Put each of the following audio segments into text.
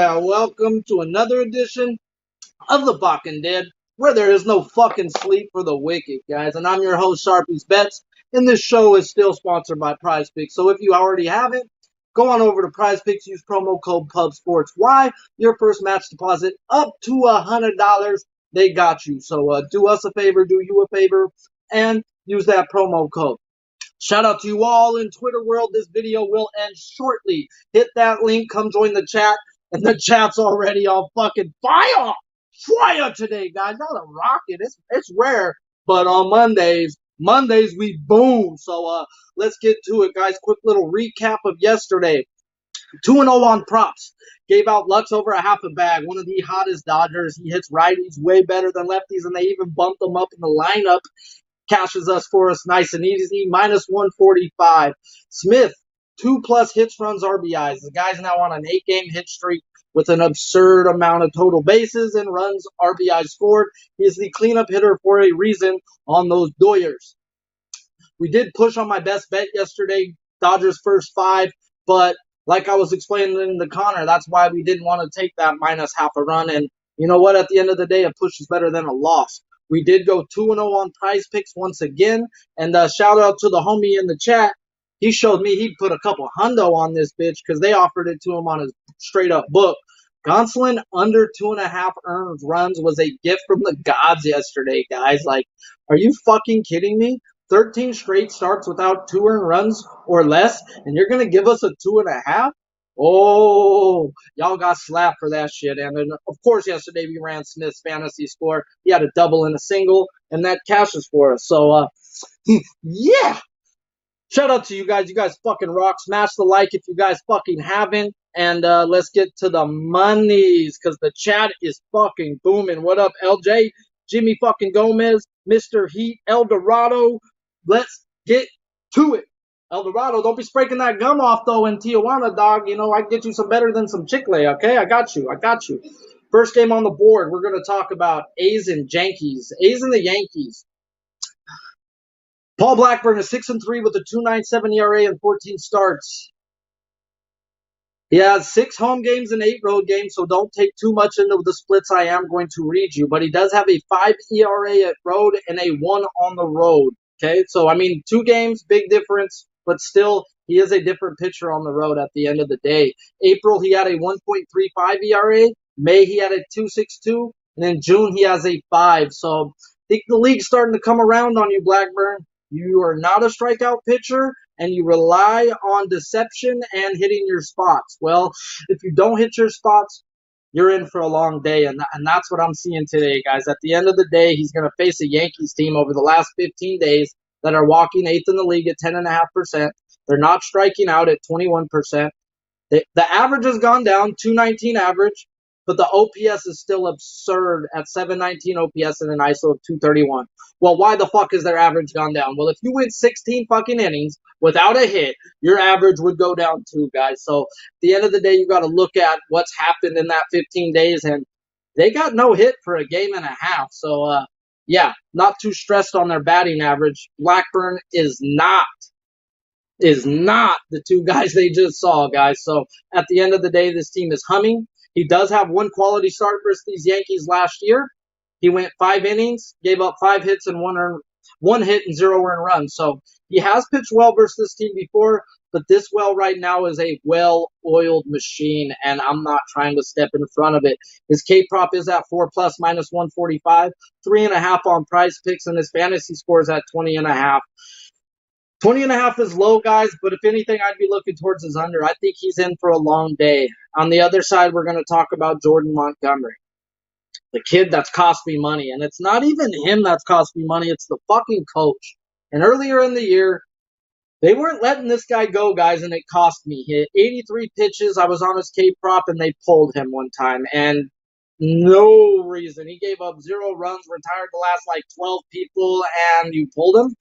Yeah, welcome to another edition of the Balking Dead, where there is no fucking sleep for the wicked, guys. And I'm your host, Sharpie's Bets, and this show is still sponsored by PrizePicks. So if you already haven't, go on over to PrizePicks, use promo code PubSportsY. Your first match deposit up to $100. They got you. So do us a favor, do you a favor, and use that promo code. Shout out to you all in Twitter world. This video will end shortly. Hit that link. Come join the chat. And the chat's already on fucking fire. Fire today, guys. Not a rocket. It's rare. But on Mondays we boom. So let's get to it, guys. Quick little recap of yesterday. 2-0 on props. Gave out Lux over a half a bag. One of the hottest Dodgers. He hits righties way better than lefties, and they even bumped him up in the lineup. Cashes us for us nice and easy, minus 145. Smith, 2+ hits, runs, RBIs. The guy's now on an 8-game hit streak with an absurd amount of total bases and runs, RBIs scored. He is the cleanup hitter for a reason on those Doyers. We did push on my best bet yesterday, Dodgers first 5, but like I was explaining to Connor, that's why we didn't want to take that minus half a run. And you know what? At the end of the day, a push is better than a loss. We did go 2-0 on PrizePicks once again. And shout out to the homie in the chat. He showed me he put a couple hundo on this bitch because they offered it to him on his straight up book. Gonsolin under 2.5 earned runs was a gift from the gods yesterday, guys. Like, are you fucking kidding me? 13 straight starts without 2 earned runs or less, and you're going to give us a 2.5? Oh, y'all got slapped for that shit. And then, of course, yesterday we ran Smith's fantasy score. He had a double and a single, and that cashes for us. So, yeah. Shout out to you guys. You guys fucking rock. Smash the like if you guys fucking haven't. And let's get to the monies, because the chat is fucking booming. What up, LJ? Jimmy fucking Gomez, Mr. Heat, El Dorado. Let's get to it. El Dorado, don't be breaking that gum off, though, in Tijuana, dog. You know, I can get you some better than some Chick-fil-A, okay? I got you. First game on the board, we're going to talk about A's and Yankees. A's and the Yankees. Paul Blackburn is 6-3 with a 2.97 ERA and 14 starts. He has 6 home games and 8 road games, so don't take too much into the splits I am going to read you. But he does have a 5 ERA at road and a 1 on the road. Okay, so, I mean, 2 games, big difference. But still, he is a different pitcher on the road at the end of the day. April, he had a 1.35 ERA. May, he had a 2.62. And in June, he has a 5. So I think the league's starting to come around on you, Blackburn. You are not a strikeout pitcher, and you rely on deception and hitting your spots. Well, if you don't hit your spots, you're in for a long day, and that's what I'm seeing today, guys. At the end of the day, he's going to face a Yankees team over the last 15 days that are walking 8th in the league at 10.5%. They're not striking out at 21%. The average has gone down, 219 average, but the OPS is still absurd at 719 OPS and an ISO of 231. Well, why the fuck is their average gone down? Well, if you win 16 fucking innings without a hit, your average would go down too, guys. So at the end of the day, you got to look at what's happened in that 15 days, and they got no hit for a game and a half. So, yeah, not too stressed on their batting average. Blackburn is not the 2 guys they just saw, guys. So at the end of the day, this team is humming. He does have 1 quality start versus these Yankees last year. He went 5 innings, gave up 5 hits and 1 hit and 0 earned runs. So he has pitched well versus this team before, but this well right now is a well-oiled machine, and I'm not trying to step in front of it. His K-prop is at 4+, minus 145, 3.5 on PrizePicks, and his fantasy score is at 20.5. 20.5 is low, guys, but if anything, I'd be looking towards his under. I think he's in for a long day. On the other side, we're going to talk about Jordan Montgomery, the kid that's cost me money. And it's not even him that's cost me money. It's the fucking coach. And earlier in the year, they weren't letting this guy go, guys, and it cost me. He hit 83 pitches. I was on his K-prop, and they pulled him one time. And no reason. He gave up 0 runs, retired the last, 12 people, and you pulled him.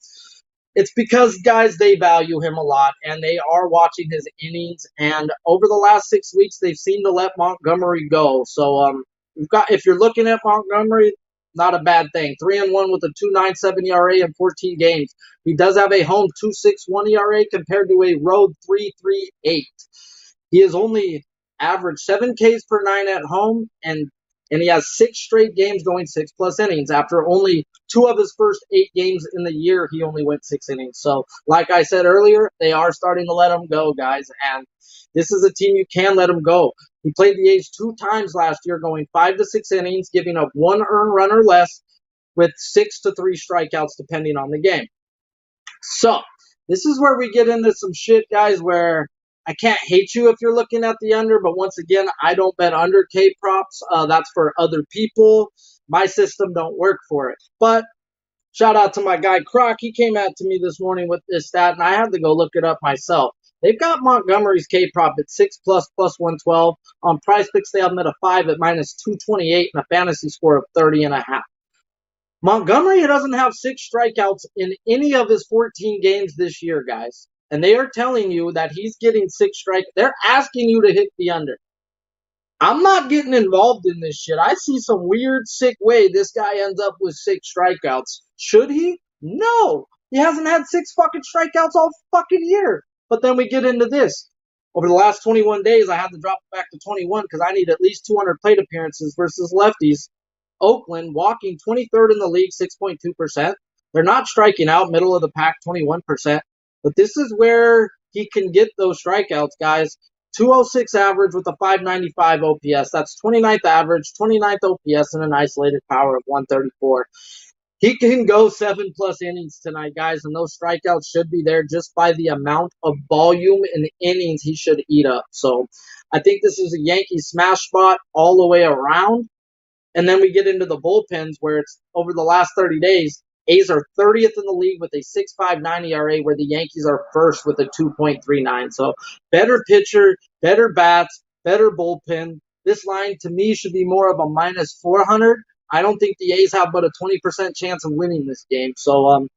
It's because, guys, they value him a lot, and they are watching his innings. And over the last 6 weeks, they've seemed to let Montgomery go. So, if you're looking at Montgomery, not a bad thing. 3-1 with a 2.97 ERA in 14 games. He does have a home 2.61 ERA compared to a road 3.38. He is only averaged 7 Ks per 9 at home, and he has 6 straight games going 6+ innings. After only 2 of his first 8 games in the year, he only went 6 innings. So, like I said earlier, they are starting to let him go, guys, and this is a team you can let him go. He played the A's 2 times last year, going 5 to 6 innings, giving up 1 earned run or less, with 6 to 3 strikeouts depending on the game. So, this is where we get into some shit, guys, where I can't hate you if you're looking at the under, but once again, I don't bet under K props. That's for other people. My system don't work for it. But shout out to my guy Croc. He came out to me this morning with this stat, and I had to go look it up myself. They've got Montgomery's K prop at 6+ plus 112. On Prize Picks, they have him at a 5 at minus 228 and a fantasy score of 30.5. Montgomery doesn't have 6 strikeouts in any of his 14 games this year, guys. And they are telling you that he's getting 6 strikes. They're asking you to hit the under. I'm not getting involved in this shit. I see some weird, sick way this guy ends up with 6 strikeouts. Should he? No. He hasn't had 6 fucking strikeouts all fucking year. But then we get into this. Over the last 21 days, I had to drop it back to 21 because I need at least 200 plate appearances versus lefties. Oakland, walking 23rd in the league, 6.2%. They're not striking out, middle of the pack, 21%. But this is where he can get those strikeouts, guys. 206 average with a 595 OPS. That's 29th average, 29th OPS, and an isolated power of 134. He can go 7+ innings tonight, guys, and those strikeouts should be there just by the amount of volume and innings he should eat up. So I think this is a Yankee smash spot all the way around. And then we get into the bullpens where it's over the last 30 days, A's are 30th in the league with a 6.59 ERA, where the Yankees are first with a 2.39. So better pitcher, better bats, better bullpen. This line, to me, should be more of a minus 400. I don't think the A's have but a 20% chance of winning this game. So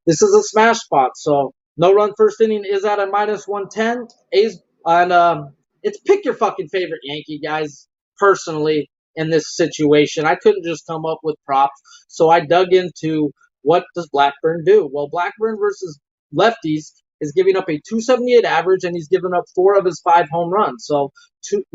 this is a smash spot. So no run first inning is at a minus 110. A's, and it's pick your fucking favorite Yankee, guys, personally. In this situation, I couldn't just come up with props, so I dug into what does Blackburn do. Well, Blackburn versus lefties is giving up a 278 average, and he's given up 4 of his 5 home runs. So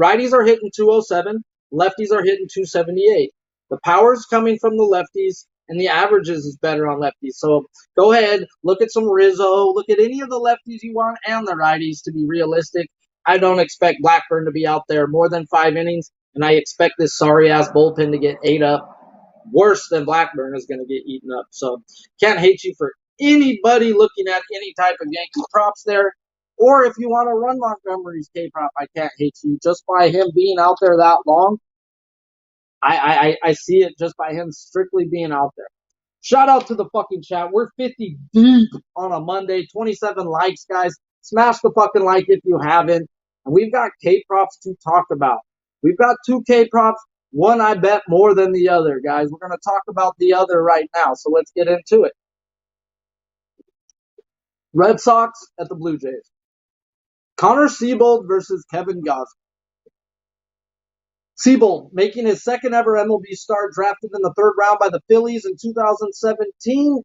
righties are hitting 207, lefties are hitting 278. The power's coming from the lefties, and the averages is better on lefties. So go ahead, look at some Rizzo, look at any of the lefties you want and the righties to be realistic. I don't expect Blackburn to be out there more than 5 innings. And I expect this sorry-ass bullpen to get ate up worse than Blackburn is going to get eaten up. So can't hate you for anybody looking at any type of Yankee props there. Or if you want to run Montgomery's K-prop, I can't hate you. Just by him being out there that long, I see it just by him strictly being out there. Shout out to the fucking chat. We're 50 deep on a Monday. 27 likes, guys. Smash the fucking like if you haven't. And we've got K-props to talk about. We've got 2 K-props. One I bet more than the other, guys. We're going to talk about the other right now, so let's get into it. Red Sox at the Blue Jays. Connor Seabold versus Kevin Gausman. Seabold making his second ever MLB start, drafted in the 3rd round by the Phillies in 2017.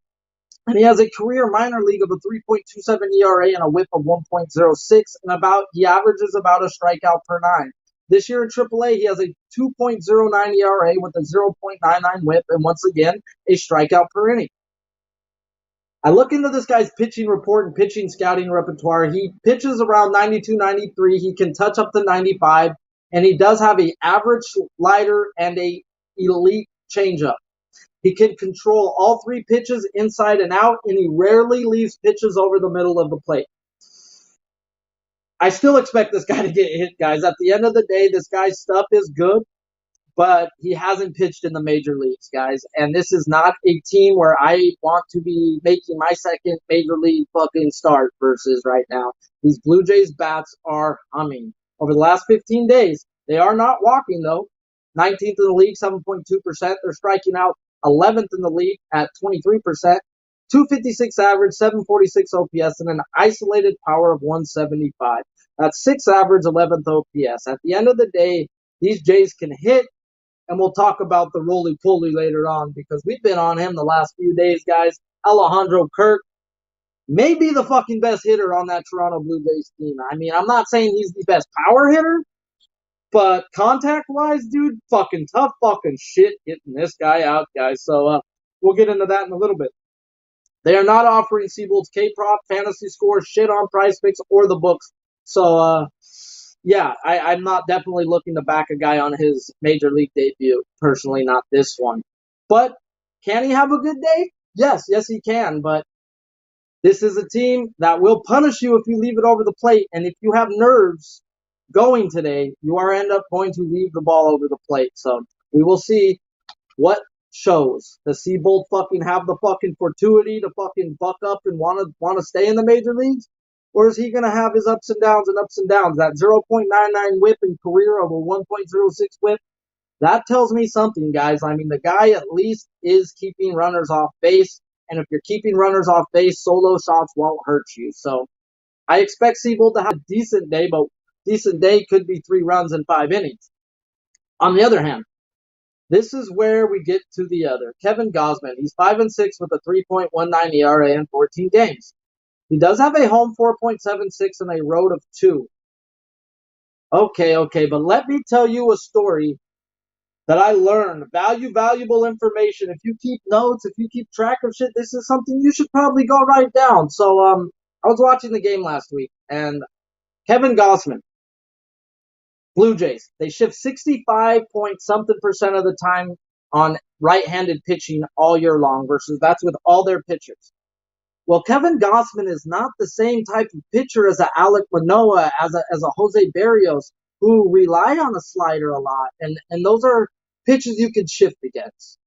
And he has a career minor league of a 3.27 ERA and a whip of 1.06, and he averages about a strikeout per 9. This year in AAA, he has a 2.09 ERA with a 0.99 whip, and once again, a strikeout per inning. I look into this guy's pitching report and pitching scouting repertoire. He pitches around 92, 93. He can touch up to 95, and he does have an average slider and a elite changeup. He can control all 3 pitches inside and out, and he rarely leaves pitches over the middle of the plate. I still expect this guy to get hit, guys. At the end of the day, this guy's stuff is good, but he hasn't pitched in the major leagues, guys. And this is not a team where I want to be making my second major league fucking start versus right now. These Blue Jays bats are humming. Over the last 15 days, they are not walking, though. 19th in the league, 7.2%. They're striking out 11th in the league at 23%. 256 average, 746 OPS, and an isolated power of 175. That's 6 average, 11th OPS. At the end of the day, these Jays can hit, and we'll talk about the roly-poly later on because we've been on him the last few days, guys. Alejandro Kirk may be the fucking best hitter on that Toronto Blue Jays team. I mean, I'm not saying he's the best power hitter, But contact-wise, dude, fucking tough fucking shit getting this guy out, guys. So we'll get into that in a little bit. They are not offering Seabold's K-prop, fantasy score, shit on Prize Picks, or the books. So, yeah, I'm not definitely looking to back a guy on his major league debut. Personally, not this one. But can he have a good day? Yes, he can. But this is a team that will punish you if you leave it over the plate. And if you have nerves going today, you are end up going to leave the ball over the plate. So we will see what shows. Does Seabold fucking have the fucking fortuity to fucking buck up and wanna stay in the major leagues? Or is he gonna have his ups and downs and ups and downs? That 0.99 whip in career over 1.06 whip, that tells me something, guys. I mean, the guy at least is keeping runners off base. And if you're keeping runners off base, solo shots won't hurt you. So I expect Seabold to have a decent day, but decent day could be 3 runs in 5 innings. On the other hand, this is where we get to the other. Kevin Gausman, he's 5-6 with a 3.19 ERA in 14 games. He does have a home 4.76 and a road of 2. Okay, but let me tell you a story that I learned. Valuable information. If you keep notes, if you keep track of shit, this is something you should probably go write down. So, I was watching the game last week, and Kevin Gausman, Blue Jays, they shift 65-point-something% of the time on right-handed pitching all year long versus that's with all their pitchers. Well, Kevin Gausman is not the same type of pitcher as a Alek Manoah, as a Jose Barrios, who rely on a slider a lot, and those are pitches you can shift against.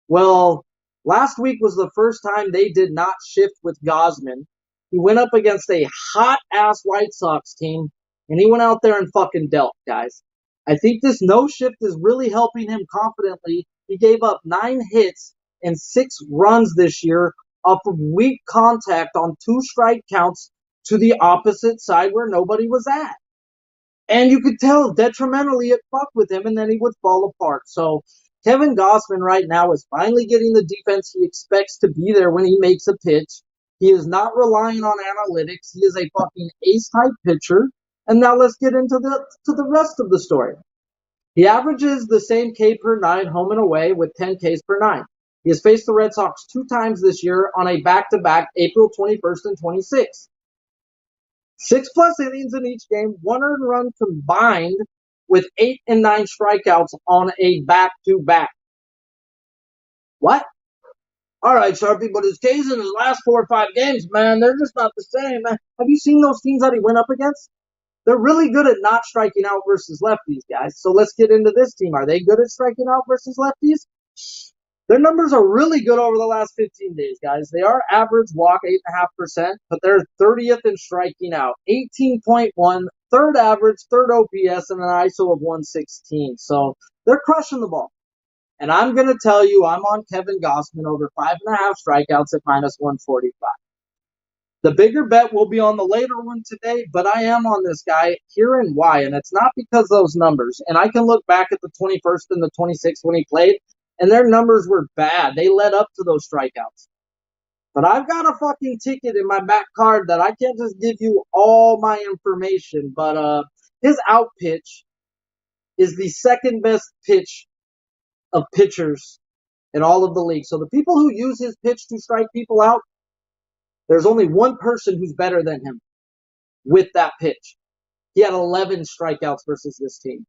Well, last week was the first time they did not shift with Gausman. He went up against a hot-ass White Sox team, and he went out there and fucking dealt, guys. I think this no-shift is really helping him confidently. He gave up 9 hits and 6 runs this year off of weak contact on 2 strike counts to the opposite side where nobody was at. And you could tell detrimentally it fucked with him, and then he would fall apart. So Kevin Gausman right now is finally getting the defense he expects to be there when he makes a pitch. He is not relying on analytics. He is a fucking ace-type pitcher. And now let's get into the rest of the story. He averages the same K per 9 home and away with 10 Ks per 9. He has faced the Red Sox 2 times this year on a back-to-back April 21st and 26th. 6+ innings in each game, 1 earned run combined with 8 and 9 strikeouts on a back-to-back. What? All right, Sharpie, but his Ks in his last 4 or 5 games, man, they're just not the same, man. Have you seen those teams that he went up against? They're really good at not striking out versus lefties, guys. So let's get into this team. Are they good at striking out versus lefties? Their numbers are really good over the last 15 days, guys. They are average walk 8.5%, but they're 30th in striking out, 18.1, third average, third OPS, and an ISO of 116. So they're crushing the ball. And I'm going to tell you, I'm on Kevin Gausman over 5.5 strikeouts at -145. The bigger bet will be on the later one today, but I am on this guy here and why. And it's not because those numbers. And I can look back at the 21st and the 26th when he played, and their numbers were bad. They led up to those strikeouts. But I've got a fucking ticket in my back card that I can't just give you all my information. But his out pitch is the second best pitch of pitchers in all of the league. So the people who use his pitch to strike people out, there's only one person who's better than him with that pitch. He had 11 strikeouts versus this team.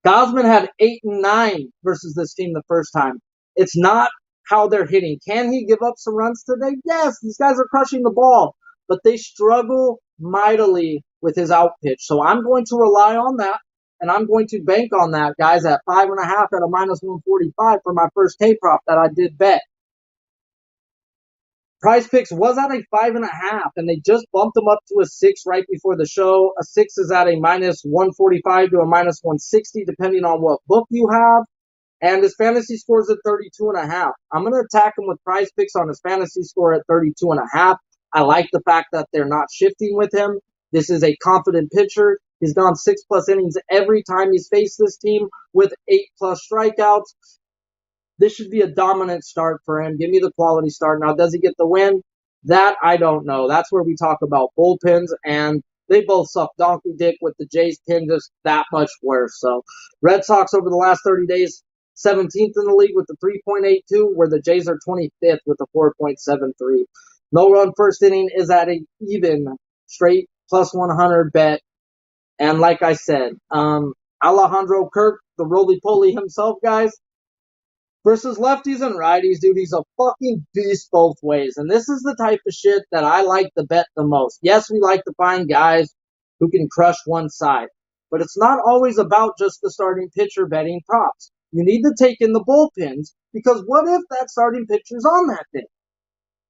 Gausman had 8 and 9 versus this team the first time. It's not how they're hitting. Can he give up some runs today? Yes, these guys are crushing the ball, but they struggle mightily with his out pitch. So I'm going to rely on that, and I'm going to bank on that, guys, at 5.5 at a -145 for my first K-prop that I did bet. Prize Picks was at a 5.5, and they just bumped them up to a 6 right before the show. A 6 is at a -145 to a -160, depending on what book you have. And his fantasy score is at 32.5. I'm going to attack him with Prize Picks on his fantasy score at 32.5. I like the fact that they're not shifting with him. This is a confident pitcher. He's gone 6+ innings every time he's faced this team with 8+ strikeouts. This should be a dominant start for him. Give me the quality start. Now, does he get the win? That I don't know. That's where we talk about bullpens, and They both suck donkey dick, with the Jays pinned just that much worse. So Red Sox over the last 30 days, 17th in the league with the 3.82, where the Jays are 25th with the 4.73. No run first inning is at an even straight plus 100 bet. And like I said, Alejandro Kirk, the roly-poly himself, guys, versus lefties and righties, dude, he's a fucking beast both ways. And this is the type of shit that I like to bet the most. Yes, we like to find guys who can crush one side, but it's not always about just the starting pitcher betting props. You need to take in the bullpens, because what if that starting pitcher's on that day?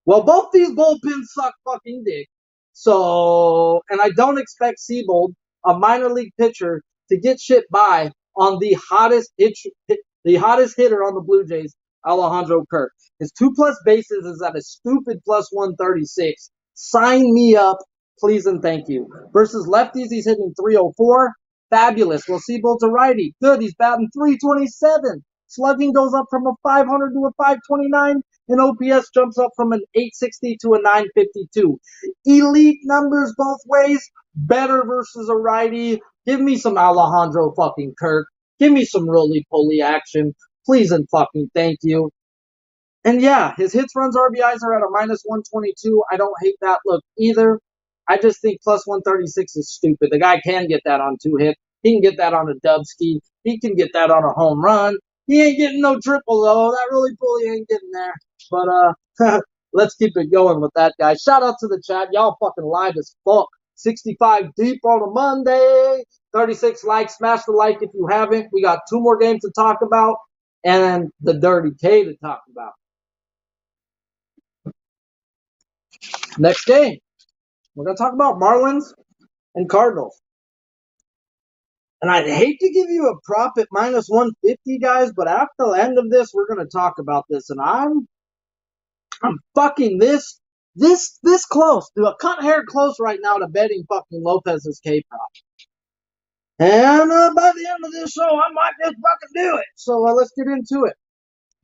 Well, both these bullpens suck fucking dick. So, and I don't expect Seabold, a minor league pitcher, to get shit by on the hottest hitter on the Blue Jays, Alejandro Kirk. His 2+ bases is at a stupid plus 136. Sign me up, please and thank you. Versus lefties, he's hitting 304. Fabulous. Well, Seabold's a righty. Good. He's batting 327. Slugging goes up from a 500 to a 529. And OPS jumps up from an 860 to a 952. Elite numbers both ways. Better versus a righty. Give me some Alejandro fucking Kirk. Give me some roly-poly action. Please and fucking thank you. And yeah, his hits, runs, RBIs are at a minus 122. I don't hate that look either. I just think plus 136 is stupid. The guy can get that on 2 hits. He can get that on a dubski. He can get that on a home run. He ain't getting no triple, though. That roly-poly ain't getting there. But, let's keep it going with that, guy. Shout out to the chat. Y'all fucking live as fuck. 65 deep on a Monday. 36 likes. Smash the like if you haven't. We got 2 more games to talk about, and the Dirty K to talk about. Next game, we're going to talk about Marlins and Cardinals. And I'd hate to give you a prop at minus 150, guys, but after the end of this, we're going to talk about this. And I'm fucking this close. Dude, a cut hair close right now to betting fucking Lopez's K prop. And by the end of this show, I might just fucking do it. So let's get into it.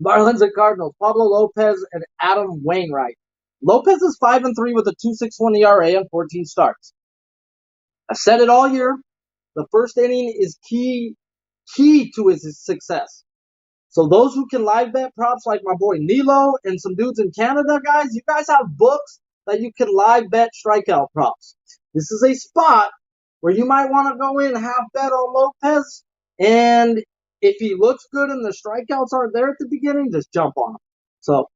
Marlins and Cardinals. Pablo Lopez and Adam Wainwright. Lopez is 5-3 with a 2.61 ERA and 14 starts. I've said it all year. The first inning is key to his success. So those who can live bet props like my boy Nilo and some dudes in Canada, guys, you guys have books that you can live bet strikeout props. This is a spot where you might want to go in half bet on Lopez, and if he looks good and the strikeouts aren't there at the beginning, just jump on him. So,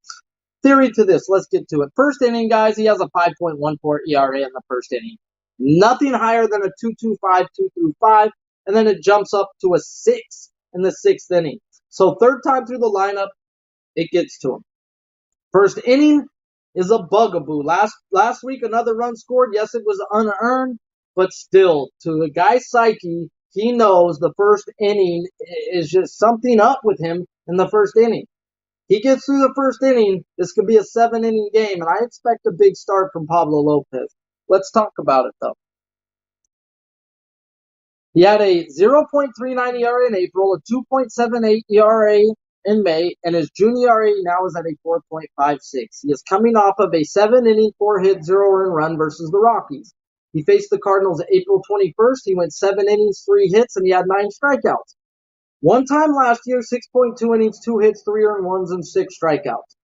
theory to this, let's get to it. First inning, guys, he has a 5.14 ERA in the first inning. Nothing higher than a 2.25, 2.35, and then it jumps up to a 6 in the 6th inning. So third time through the lineup, it gets to him. First inning is a bugaboo. Last week, another run scored. Yes, it was unearned, but still, to the guy's psyche, he knows the first inning is just something up with him in the first inning. He gets through the first inning, this could be a 7-inning game, and I expect a big start from Pablo Lopez. Let's talk about it, though. He had a 0.39 ERA in April, a 2.78 ERA in May, and his junior ERA now is at a 4.56. He is coming off of a 7-inning, 4-hit, 0-earned run versus the Rockies. He faced the Cardinals April 21st. He went 7 innings, 3 hits, and he had 9 strikeouts. One time last year, 6.2 innings, 2 hits, 3 earned runs, and 6 strikeouts.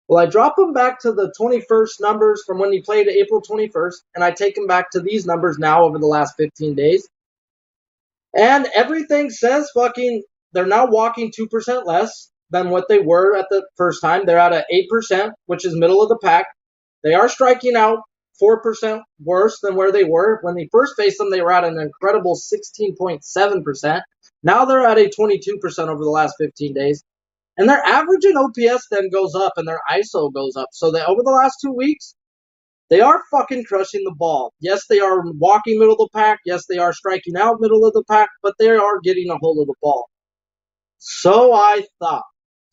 Well, I drop him back to the 21st numbers from when he played April 21st, and I take him back to these numbers now over the last 15 days. And everything says they're now walking 2% less than what they were at the first time. They're at 8%, which is middle of the pack. They are striking out 4% worse than where they were. When they first faced them, they were at an incredible 16.7%. Now they're at a 22% over the last 15 days. And their average in OPS then goes up and their ISO goes up. So over the last 2 weeks, they are fucking crushing the ball. Yes, they are walking middle of the pack. Yes, they are striking out middle of the pack, but they are getting a hold of the ball. So I thought.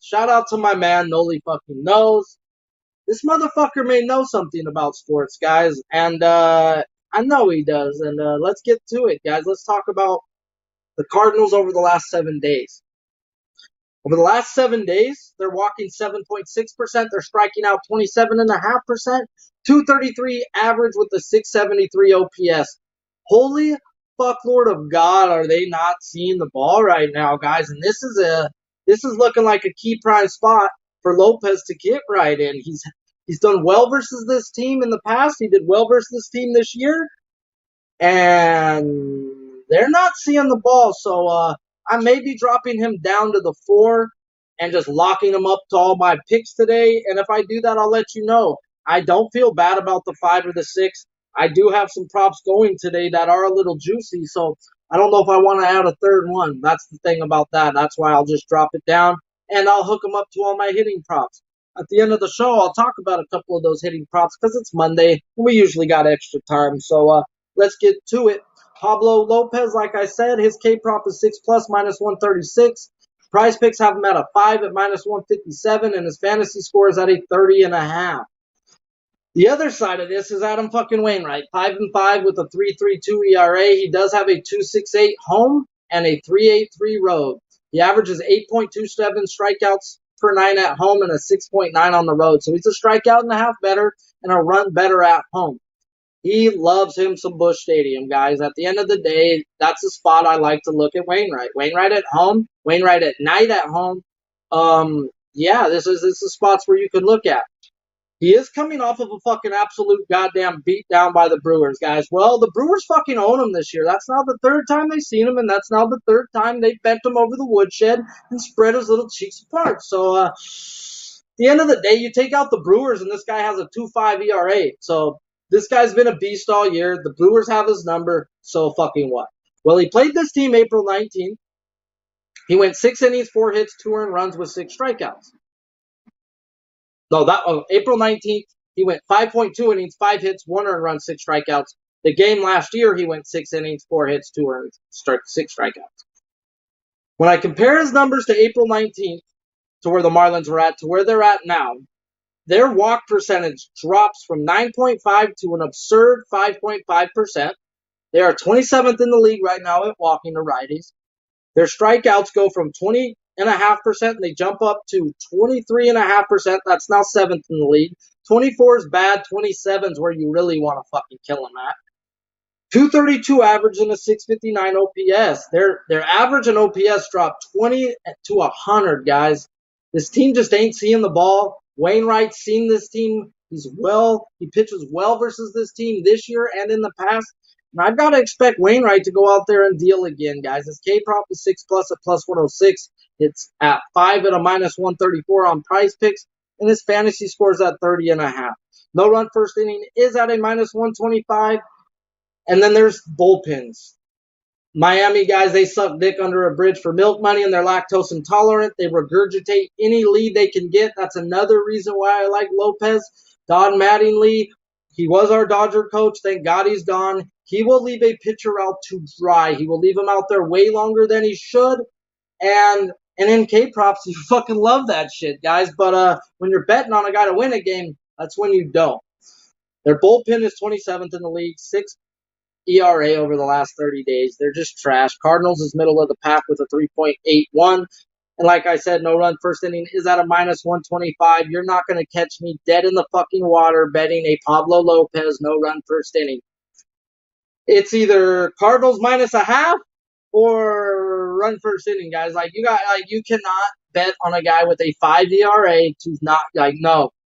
Shout out to my man, Noli fucking knows. This motherfucker may know something about sports, guys, and I know he does. And let's get to it, guys. Let's talk about the Cardinals over the last 7 days. Over the last 7 days, they're walking 7.6%. They're striking out 27.5%. 233 average with a 673 OPS. Holy fuck, Lord of God, are they not seeing the ball right now, guys? And this is looking like a key prime spot for Lopez to get right in. He's done well versus this team in the past. He did well versus this team this year, and they're not seeing the ball. So I may be dropping him down to the 4 and just locking him up to all my picks today. And if I do that, I'll let you know. I don't feel bad about the 5 or the 6. I do have some props going today that are a little juicy, so I don't know if I want to add a third one. That's the thing about that. That's why I'll just drop it down, and I'll hook them up to all my hitting props. At the end of the show, I'll talk about a couple of those hitting props because it's Monday, and we usually got extra time. So let's get to it. Pablo Lopez, like I said, his K prop is 6 plus minus 136. Prize picks have him at a 5 at minus 157, and his fantasy score is at a 30.5. The other side of this is Adam fucking Wainwright, 5-5 with a 3.32 ERA. He does have a 2.68 home and a 3.83 road. He averages 8.27 strikeouts per 9 at home and a 6.9 on the road. So he's a strikeout and a half better and a run better at home. He loves him some Busch Stadium, guys. At the end of the day, that's the spot I like to look at Wainwright. Wainwright at home, Wainwright at night at home. Yeah, this is spots where you can look at. He is coming off of a fucking absolute goddamn beat down by the Brewers, guys. Well, the Brewers fucking own him this year. That's now the third time they've seen him, and that's now the third time they bent him over the woodshed and spread his little cheeks apart. So, at the end of the day, you take out the Brewers, and this guy has a 2.5 ERA. So, this guy's been a beast all year. The Brewers have his number, so fucking what? Well, he played this team April 19th. He went 6 innings, 4 hits, 2 earned runs with 6 strikeouts. No, April 19th, he went 5.2 innings, 5 hits, 1 earned run, 6 strikeouts. The game last year, he went 6 innings, 4 hits, 2 earned, 6 strikeouts. When I compare his numbers to April 19th, to where the Marlins were at, to where they're at now, their walk percentage drops from 9.5 to an absurd 5.5%. They are 27th in the league right now at walking to righties. Their strikeouts go from 20.5%, and they jump up to 23.5%. That's now 7th in the league. 24 is bad. 27 is where you really want to fucking kill them at. 232 average and a 659 OPS. Their average and OPS dropped 20 to 100, guys. This team just ain't seeing the ball. Wainwright's seen this team. He pitches well versus this team this year and in the past. And I've got to expect Wainwright to go out there and deal again, guys. His K prop is 6 plus at plus 106. It's at 5 at a minus 134 on prize picks. And his fantasy score is at 30.5. No run first inning is at a minus 125. And then there's bullpens. Miami guys, they suck dick under a bridge for milk money, and they're lactose intolerant. They regurgitate any lead they can get. That's another reason why I like Lopez. Don Mattingly, he was our Dodger coach. Thank God he's gone. He will leave a pitcher out to dry. He will leave him out there way longer than he should. And in K props, you fucking love that shit, guys. But when you're betting on a guy to win a game, that's when you don't. Their bullpen is 27th in the league, 6 ERA over the last 30 days. They're just trash. Cardinals is middle of the pack with a 3.81. And like I said, no run first inning is at a minus 125. You're not going to catch me dead in the fucking water betting a Pablo Lopez no run first inning. It's either Cardinals minus a half or run first inning, guys. You cannot bet on a guy with a 5 ERA to not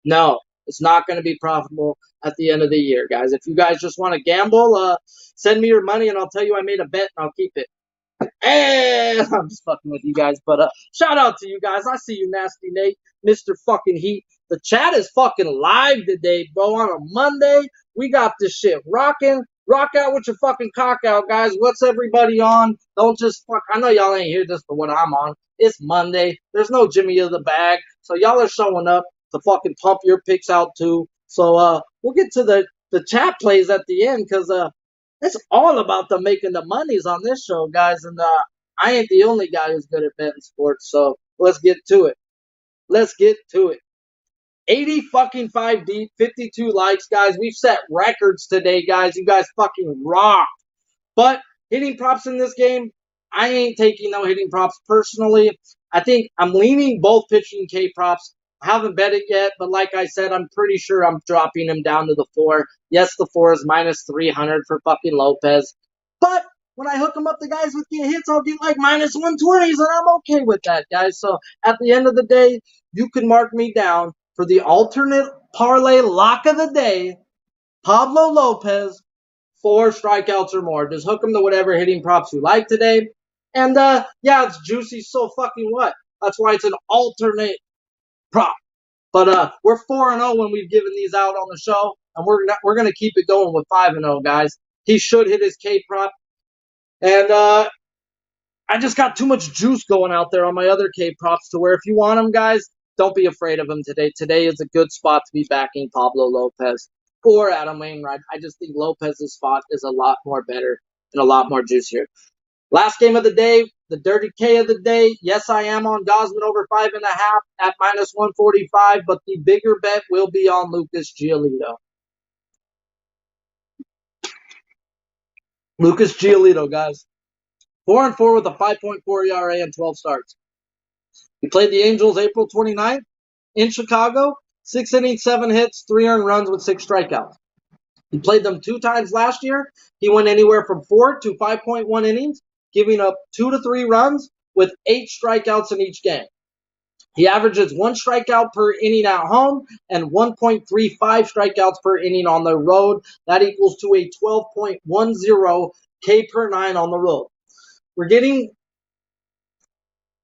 no. It's not going to be profitable at the end of the year, guys. If you guys just want to gamble, send me your money and I'll tell you I made a bet and I'll keep it. And I'm just fucking with you guys. But shout out to you guys. I see you, Nasty Nate, Mr. fucking Heat. The chat is fucking live today, bro. On a Monday, we got this shit rocking. Rock out with your fucking cock out, guys. What's everybody on? Don't just fuck. I know y'all ain't here just for what I'm on. It's Monday. There's no Jimmy of the bag. So y'all are showing up to fucking pump your picks out too. So we'll get to the chat plays at the end because it's all about the making the monies on this show, guys. And I ain't the only guy who's good at betting sports. So let's get to it. 80 fucking 5 deep, 52 likes, guys. We've set records today, guys. You guys fucking rock. But hitting props in this game, I ain't taking no hitting props personally. I think I'm leaning both pitching K props. I haven't bet it yet, but like I said, I'm pretty sure I'm dropping him down to the 4. Yes, the 4 is minus 300 for fucking Lopez. But when I hook them up, the guys with get hits, I'll get like minus 120s, and I'm okay with that, guys. So at the end of the day, you can mark me down for the alternate parlay lock of the day, Pablo Lopez, 4 strikeouts or more. Just hook them to whatever hitting props you like today. And yeah, it's juicy. So fucking what? That's why it's an alternate prop. But we're 4-0 when we've given these out on the show, and we're gonna keep it going with 5-0, guys. He should hit his K prop, and I just got too much juice going out there on my other K props to where if you want them, guys, don't be afraid of them today. Today is a good spot to be backing Pablo Lopez or Adam Wainwright. I just think Lopez's spot is a lot more better and a lot more juicier. Last game of the day, the dirty K of the day. Yes, I am on Gosman over 5.5 at minus 145, but the bigger bet will be on Lucas Giolito. Lucas Giolito, guys. 4-4 with a 5.4 ERA and 12 starts. He played the Angels April 29th in Chicago. 6 innings, 7 hits, 3 earned runs with 6 strikeouts. He played them 2 times last year. He went anywhere from 4 to 5.1 innings, giving up 2 to 3 runs with 8 strikeouts in each game. He averages 1 strikeout per inning at home and 1.35 strikeouts per inning on the road. That equals to a 12.10 K per 9 on the road. We're getting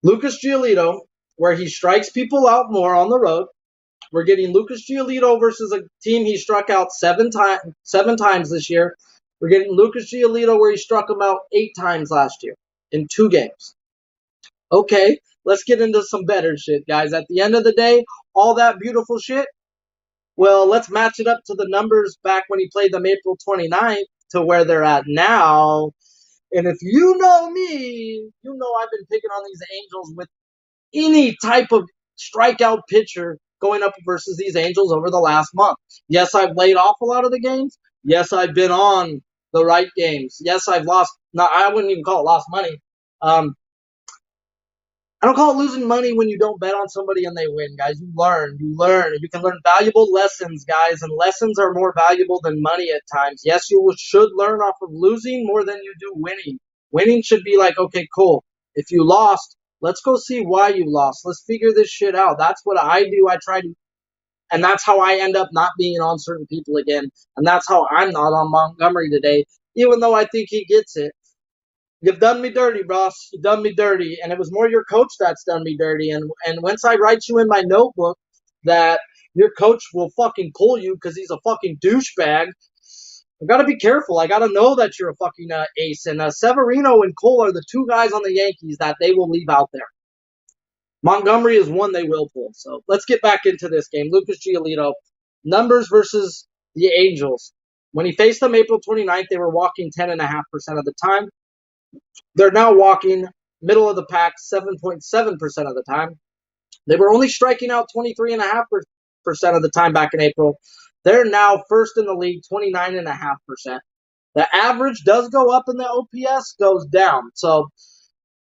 Lucas Giolito, where he strikes people out more on the road. We're getting Lucas Giolito versus a team he struck out 7 times this year. We're getting Lucas Giolito where he struck him out 8 times last year in 2 games. Okay, let's get into some better shit, guys. At the end of the day, all that beautiful shit, well, let's match it up to the numbers back when he played them April 29th to where they're at now. And if you know me, you know I've been picking on these Angels with any type of strikeout pitcher going up versus these Angels over the last month. Yes, I've laid off a lot of the games. Yes, I've been on the right games. Yes, I've lost. No, I wouldn't even call it lost money. I don't call it losing money when you don't bet on somebody and they win, guys. You learn. You can learn valuable lessons, guys, and lessons are more valuable than money at times. Yes, you should learn off of losing more than you do winning. Winning should be like, okay, cool. If you lost, let's go see why you lost. Let's figure this shit out. That's what I do. I try to, and that's how I end up not being on certain people again. And that's how I'm not on Montgomery today, even though I think he gets it. You've done me dirty, boss. You've done me dirty. And it was more your coach that's done me dirty. And once I write you in my notebook that your coach will fucking pull you because he's a fucking douchebag, I got to be careful. I got to know that you're a fucking ace. And Severino and Cole are the 2 guys on the Yankees that they will leave out there. Montgomery is one they will pull. So let's get back into this game. Lucas Giolito, numbers versus the Angels. When he faced them April 29th, they were walking 10.5% of the time. They're now walking middle of the pack 7.7% of the time. They were only striking out 23.5% of the time back in April. They're now first in the league, 29.5%. The average does go up and the OPS goes down. So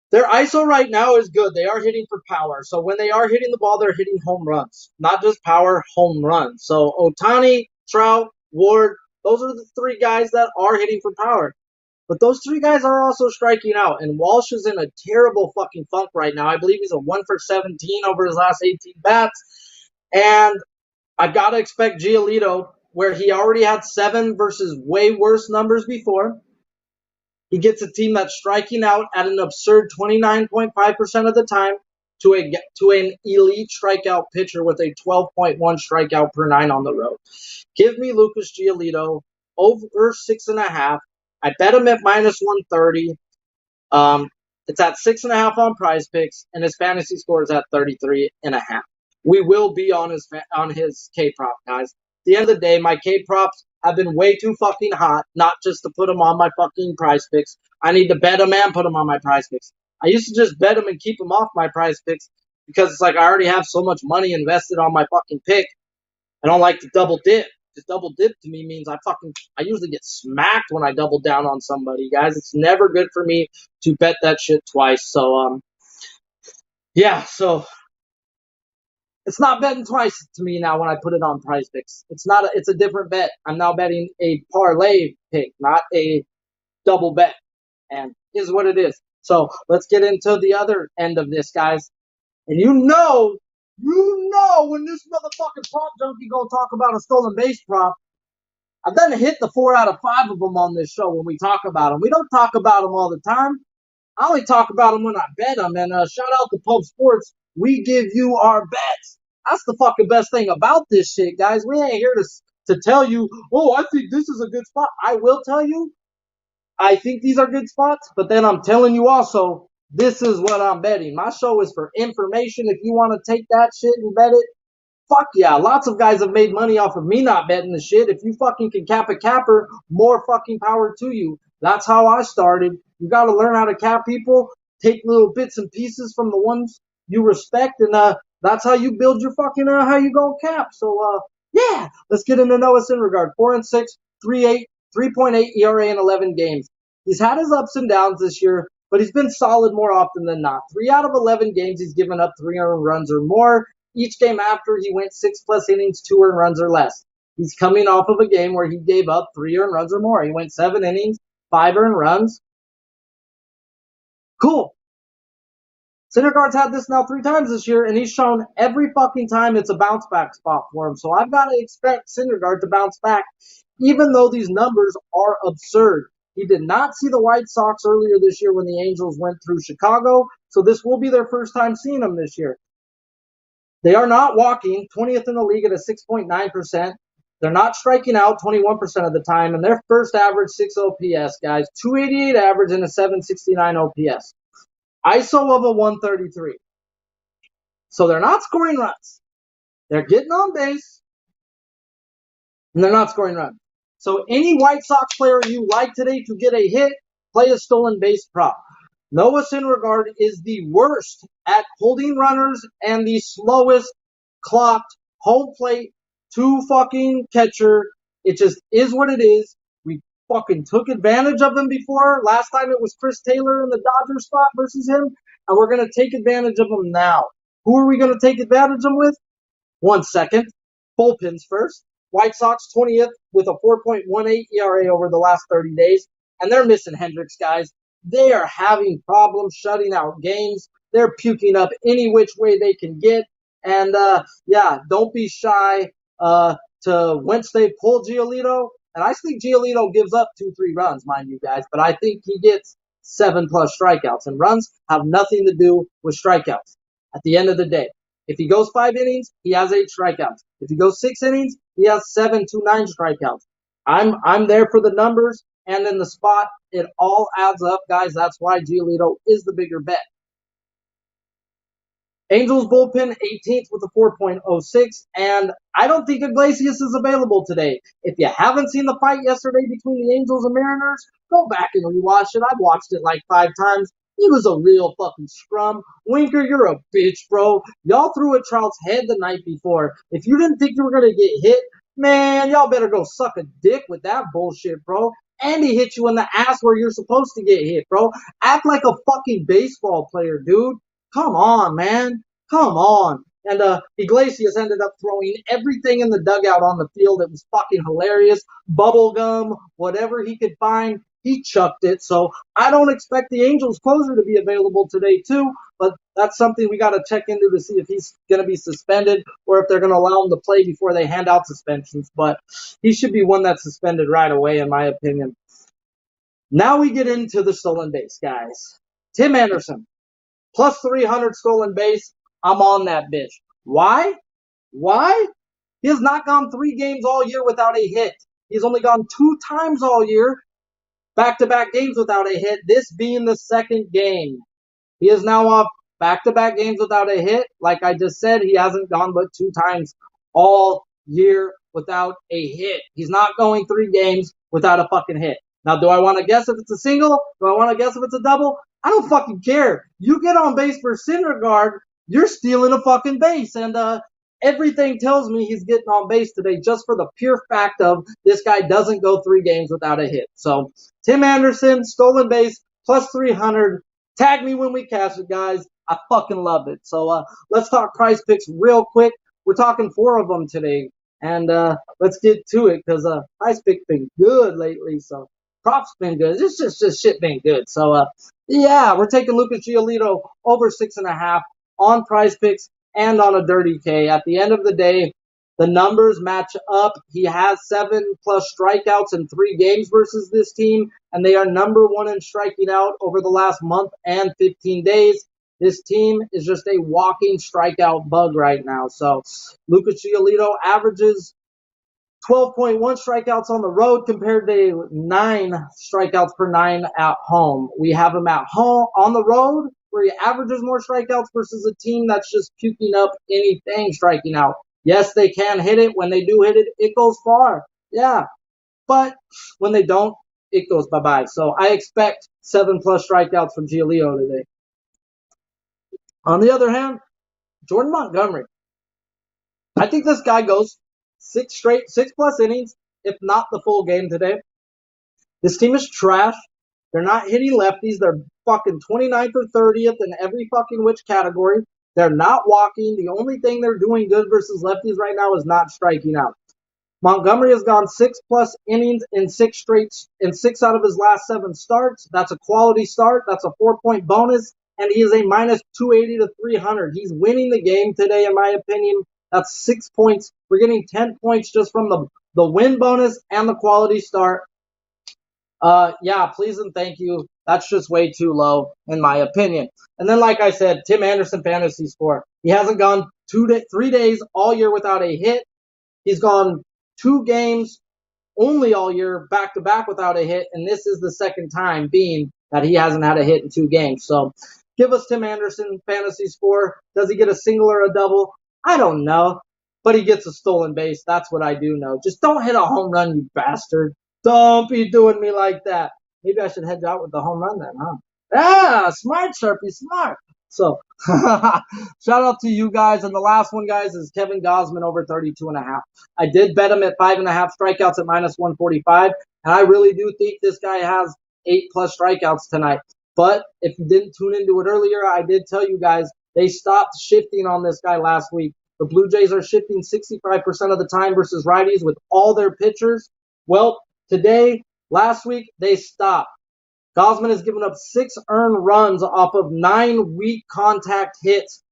their ISO right now is good. They are hitting for power. So when they are hitting the ball, they're hitting home runs. Not just power, home runs. So Ohtani, Trout, Ward, those are the 3 guys that are hitting for power. But those 3 guys are also striking out. And Walsh is in a terrible fucking funk right now. I believe he's a 1 for 17 over his last 18 bats. And I've got to expect Giolito, where he already had 7 versus way worse numbers before. He gets a team that's striking out at an absurd 29.5% of the time to an elite strikeout pitcher with a 12.1 strikeout per 9 on the road. Give me Lucas Giolito over 6.5. I bet him at minus 130. It's at 6.5 on Prize Picks, and his fantasy score is at 33.5. We will be on his K prop, guys. At the end of the day, my K props have been way too fucking hot, not just to put them on my fucking Prize Picks. I need to bet them and put them on my Prize Picks. I used to just bet them and keep them off my Prize Picks because it's like I already have so much money invested on my fucking pick. I don't like to double dip. Just double dip to me means I usually get smacked when I double down on somebody, guys. It's never good for me to bet that shit twice. So, yeah, so it's not betting twice to me now when I put it on Prize Picks. It's a different bet. I'm now betting a parlay pick, not a double bet. And is what it is. So let's get into the other end of this, guys. And you know when this motherfucking prop junkie gonna talk about a stolen base prop, I've done hit the 4 out of 5 of them on this show when we talk about them. We don't talk about them all the time. I only talk about them when I bet them. And shout out to Pub Sports. We give you our bets. That's the fucking best thing about this shit, guys. We ain't here to tell you, oh, I think this is a good spot. I will tell you, I think these are good spots, but then I'm telling you also, this is what I'm betting. My show is for information. If you want to take that shit and bet it, fuck yeah. Lots of guys have made money off of me not betting the shit. If you fucking can cap a capper, more fucking power to you. That's how I started. You got to learn how to cap people, take little bits and pieces from the ones you respect, and that's how you build your fucking, how you go cap. So, yeah, let's get into Noah Syndergaard. 4-6, 3.8 ERA in 11 games. He's had his ups and downs this year, but he's been solid more often than not. 3 out of 11 games, he's given up 3 earned runs or more. Each game after, he went 6+ innings, 2 earned runs or less. He's coming off of a game where he gave up 3 earned runs or more. He went 7 innings, 5 earned runs. Cool. Syndergaard's had this now 3 times this year, and he's shown every fucking time it's a bounce back spot for him. So I've got to expect Syndergaard to bounce back, even though these numbers are absurd. He did not see the White Sox earlier this year when the Angels went through Chicago, so this will be their first time seeing them this year. They are not walking, 20th in the league at a 6.9%. They're not striking out 21% of the time, and their first average 6 OPS, guys. 288 average and a 769 OPS. ISO of a 133. So they're not scoring runs. They're getting on base, and they're not scoring runs. So any White Sox player you like today to get a hit, play a stolen base prop. Noah Syndergaard is the worst at holding runners and the slowest clocked home plate to fucking catcher. It just is what it is. We fucking took advantage of him before. Last time it was Chris Taylor in the Dodgers spot versus him, and we're going to take advantage of him now. Who are we going to take advantage of him with? 1 second. Bullpens first. White Sox 20th with a 4.18 ERA over the last 30 days, and they're missing Hendricks, guys. They are having problems shutting out games. They're puking up any which way they can get. And, yeah, don't be shy to once they pull Giolito. And I think Giolito gives up 2-3 runs, mind you guys. But I think he gets 7+ strikeouts. And runs have nothing to do with strikeouts at the end of the day. If he goes 5 innings, he has 8 strikeouts. If he goes 6 innings, he has 7 to 9 strikeouts. I'm there for the numbers. And in the spot, it all adds up, guys. That's why Giolito is the bigger bet. Angels bullpen 18th with a 4.06, and I don't think Iglesias is available today. If you haven't seen the fight yesterday between the Angels and Mariners, go back and rewatch it. I've watched it like 5 times. He was a real fucking scrum. Winker, you're a bitch, bro. Y'all threw at Trout's head the night before. If you didn't think you were going to get hit, man, y'all better go suck a dick with that bullshit, bro. And he hit you in the ass where you're supposed to get hit, bro. Act like a fucking baseball player, dude. Come on, man. Come on. And Iglesias ended up throwing everything in the dugout on the field. It was fucking hilarious. Bubble gum, whatever he could find, he chucked it. So I don't expect the Angels closer to be available today, too. But that's something we got to check into to see if he's going to be suspended or if they're going to allow him to play before they hand out suspensions. But he should be one that's suspended right away, in my opinion. Now we get into the stolen base, guys. Tim Anderson, plus 300 stolen base. I'm on that bitch. Why? Why? He has not gone 3 games all year without a hit. He's only gone 2 times all year, back-to-back games without a hit, this being the 2nd game. He is now off back-to-back games without a hit. Like I just said, he hasn't gone but 2 times all year without a hit. He's not going 3 games without a fucking hit. Now, do I want to guess if it's a single? Do I want to guess if it's a double? I don't fucking care. You get on base for Syndergaard, you're stealing a fucking base. And everything tells me he's getting on base today just for the pure fact of this guy doesn't go 3 games without a hit. So, Tim Anderson, stolen base, plus 300. Tag me when we cash it, guys. I fucking love it. So, let's talk price picks real quick. We're talking 4 of them today. And let's get to it because price pick's been good lately. So, props been good. It's just shit been good. So, yeah, we're taking Lucas Giolito over 6.5 on Prize Picks and on a Dirty K. At the end of the day, the numbers match up. He has 7+ strikeouts in 3 games versus this team, and they are number 1 in striking out over the last month and 15 days. This team is just a walking strikeout bug right now. So Lucas Giolito averages 12.1 strikeouts on the road compared to 9 strikeouts per 9 at home. We have him at home on the road where he averages more strikeouts versus a team that's just puking up anything striking out. Yes, they can hit it. When they do hit it, it goes far. Yeah. But when they don't, it goes bye-bye. So I expect 7+ strikeouts from Giolito today. On the other hand, Jordan Montgomery. I think this guy goes 6+ innings, if not the full game today. This team is trash. They're not hitting lefties. They're fucking 29th or 30th in every fucking which category. They're not walking. The only thing they're doing good versus lefties right now is not striking out. Montgomery has gone 6+ innings in 6 out of his last 7 starts. That's a quality start. That's a 4-point bonus. And he is a -280 to 300. He's winning the game today, in my opinion. That's 6 points. We're getting 10 points just from the win bonus and the quality start. Yeah, please and thank you. That's just way too low, in my opinion. And then, like I said, Tim Anderson fantasy score. He hasn't gone 3 days all year without a hit. He's gone 2 games only all year back-to-back without a hit, and this is the second time being that he hasn't had a hit in 2 games. So give us Tim Anderson fantasy score. Does he get a single or a double? I don't know, but he gets a stolen base. That's what I do know. Just don't hit a home run, you bastard. Don't be doing me like that. Maybe I should hedge out with the home run then, huh? Yeah, smart, Sharpie, smart. So, shout out to you guys. And the last one, guys, is Kevin Gausman over 32.5. I did bet him at 5.5 strikeouts at -145. And I really do think this guy has 8+ strikeouts tonight. But if you didn't tune into it earlier, I did tell you guys they stopped shifting on this guy last week. The Blue Jays are shifting 65% of the time versus righties with all their pitchers. Well, today, last week, they stopped. Gausman has given up 6 earned runs off of 9 weak contact hits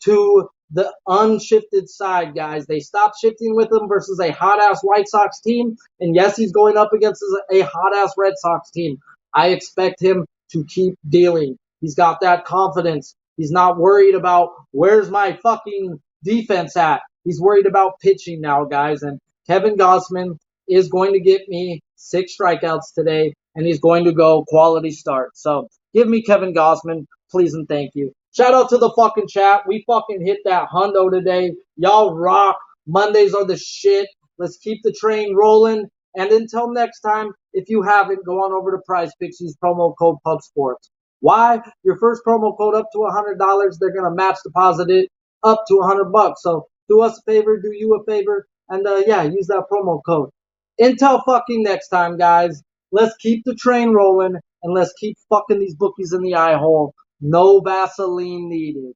to the unshifted side, guys. They stopped shifting with him versus a hot-ass White Sox team. And yes, he's going up against a hot-ass Red Sox team. I expect him to keep dealing. He's got that confidence. He's not worried about where's my fucking defense at. He's worried about pitching now, guys. And Kevin Gausman is going to get me 6 strikeouts today, and he's going to go quality start. So give me Kevin Gausman, please and thank you. Shout out to the fucking chat. We fucking hit that hundo today. Y'all rock. Mondays are the shit. Let's keep the train rolling. And until next time, if you haven't, go on over to Prize Picks. Use promo code PUBSPORTS. Why? Your first promo code up to $100. They're going to match deposit it up to $100. So do us a favor, do you a favor, and yeah, use that promo code. Until fucking next time, guys, let's keep the train rolling and let's keep fucking these bookies in the eye hole. No Vaseline needed.